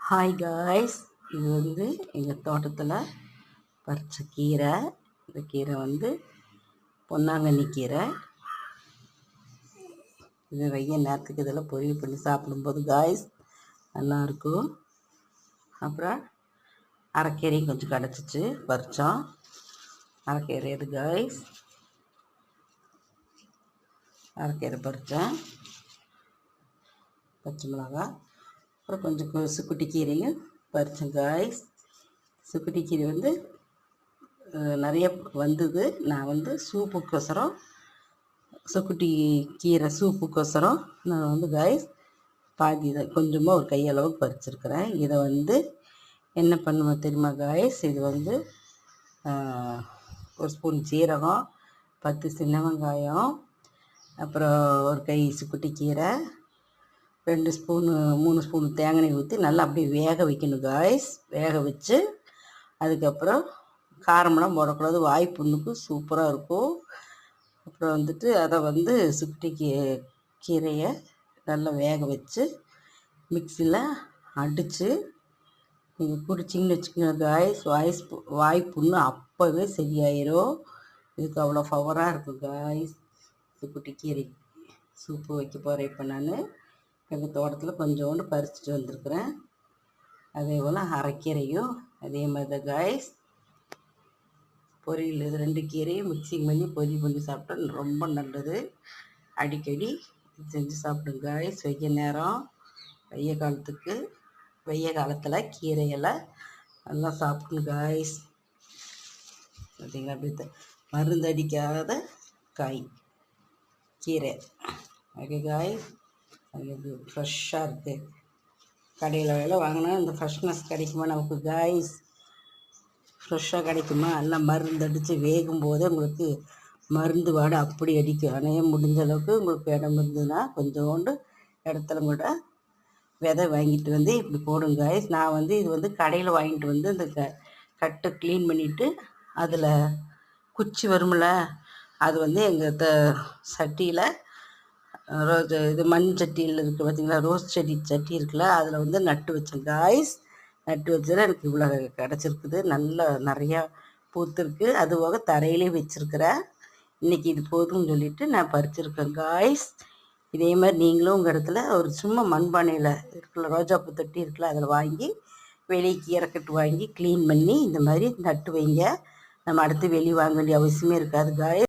Hi guys, இது வந்து எங்கள் தோட்டத்தில் பறித்த கீரை. இந்த கீரை வந்து பொன்னாங்கண்ணி கீரை. இது வெய்ய நேரத்துக்கு இதெல்லாம் பொரியல் பண்ணி சாப்பிடும்போது காய்ஸ் நல்லாயிருக்கும். அப்புறம் அரைக்கீரையும் கொஞ்சம் கிடச்சிச்சு, பறித்தோம். அரைக்கீரை இது காய்ஸ், அரைக்கீரை பறித்தேன். பச்சை மிளகாய், அப்புறம் கொஞ்சம் சுக்குட்டி கீரையும் பறித்தேன் காய்ஸ். சுக்குட்டி கீரை வந்து நிறைய வந்தது. நான் வந்து சூப்புக்கோசரம், சுக்குட்டி கீரை சூப்புக்கோசரம் நான் வந்து காய்ஸ் பாதி இதை கொஞ்சமாக ஒரு கையளவுக்கு பறிச்சிருக்கிறேன். இதை வந்து என்ன பண்ணுவேன் தெரியுமா காய்ஸ்? இது வந்து ஒரு ஸ்பூன் சீரகம், 10 சின்ன வெங்காயம், அப்புறம் ஒரு கை சுக்குட்டி கீரை, 2 ஸ்பூனு 3 ஸ்பூன் தேங்காய் ஊற்றி நல்லா அப்படியே வேக வைக்கணும் காய்ஸ். வேக வச்சு அதுக்கப்புறம் காரமெல்லாம் போடக்கூடாது, வாய் புண்ணுக்கு சூப்பராக இருக்கும். அப்புறம் வந்துட்டு அதை வந்து சுக்குட்டி கீரையை நல்லா வேக வச்சு மிக்சியில் அடித்து நீங்கள் குடிச்சிங்கன்னு வச்சுக்கோங்க காய்ஸ், வாய் புண்ணு அப்போவே சரியாயிரும். இதுக்கு அவ்வளோ பவராக இருக்கும் காய்ஸ். சுக்குட்டி கீரை சூப்பு வைக்க போகிறேன். இப்போ நான் எங்கள் தோட்டத்தில் கொஞ்சோண்டு பறிச்சுட்டு வந்திருக்கிறேன். அதே போல் அரைக்கீரையும் அதே மாதிரி தான் காய்ஸ். பொரியல் இது 2 கீரையும் மிக்சிங் பண்ணி பொரியல் பண்ணி சாப்பிட்டா ரொம்ப நல்லது. அடிக்கடி செஞ்சு சாப்பிடுங்க காய்ஸ். வெய்ய காலத்துக்கு வெய்ய காலத்தில் கீரையெல்லாம் நல்லா சாப்பிடணும் காய்ஸ். பார்த்தீங்களா, அப்படி மருந்து அடிக்காத காய் கீரை. ஓகே காய்ஸ், அது ஃப்ரெஷ்ஷாக இருக்குது. கடையில் வேலை வாங்கினா இந்த ஃப்ரெஷ்னஸ் கிடைக்குமா நமக்கு காய்ஸ்? ஃப்ரெஷ்ஷாக கிடைக்குமா? எல்லாம் மருந்து அடித்து வேகும் போதே உங்களுக்கு மருந்து வாடை அப்படி அடிக்கும். ஆனால் முடிஞ்ச அளவுக்கு உங்களுக்கு இடம் இருந்ததுன்னா கொஞ்சோண்டு இடத்துல கூட விதை வாங்கிட்டு வந்து இப்படி போடுங்க காய்ஸ். நான் வந்து இது வந்து கடையில் வாங்கிட்டு வந்து இந்த கட்டை க்ளீன் பண்ணிவிட்டு அதில் குச்சி வரும்ல, அது வந்து எங்கள் சட்டியில் இது மண் சட்டியில் இருக்குது பார்த்தீங்களா, ரோஸ் சட்டி இருக்குல்ல, அதில் வந்து நட்டு வச்சேன் காய்ஸ். நட்டு வச்சதில் எனக்கு இவ்வளோ கிடச்சிருக்குது. நல்லா நிறையா பூத்துருக்கு. அது போக தரையிலே வச்சுருக்கிறேன். இன்றைக்கி இது போதும்னு சொல்லிவிட்டு நான் பறிச்சிருக்கேன் காய்ஸ். இதே மாதிரி நீங்களும் உங்கள் இடத்துல ஒரு சும்மா மண்பானையில் இருக்குல்ல, ரோஜாப்பூ தொட்டி இருக்குல்ல, அதில் வாங்கி வெளியே கீரைக்கட்டு வாங்கி க்ளீன் பண்ணி இந்த மாதிரி நட்டு வைங்க. நம்ம அடுத்து வெளியே வாங்க வேண்டிய அவசியமே இருக்காது காய்ஸ்.